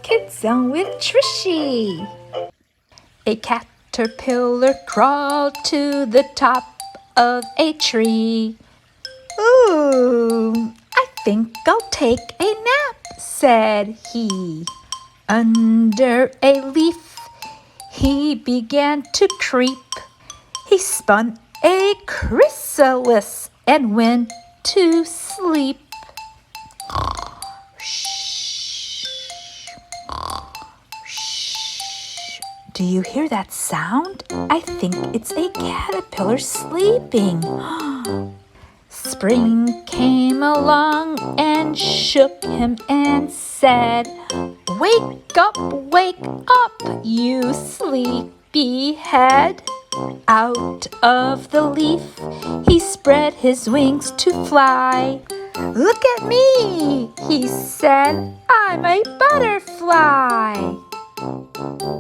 Kids Zone with Trishy. A caterpillar crawled to the top of a tree. "Ooh, I think I'll take a nap," said he. Under a leaf he began to creep. He spun a chrysalis and went to sleep. Do you hear that sound? I think it's a caterpillar sleeping. Spring came along and shook him and said, wake up, you sleepyhead." Out of the leaf he spread his wings to fly. "Look at me," he said, "I'm a butterfly."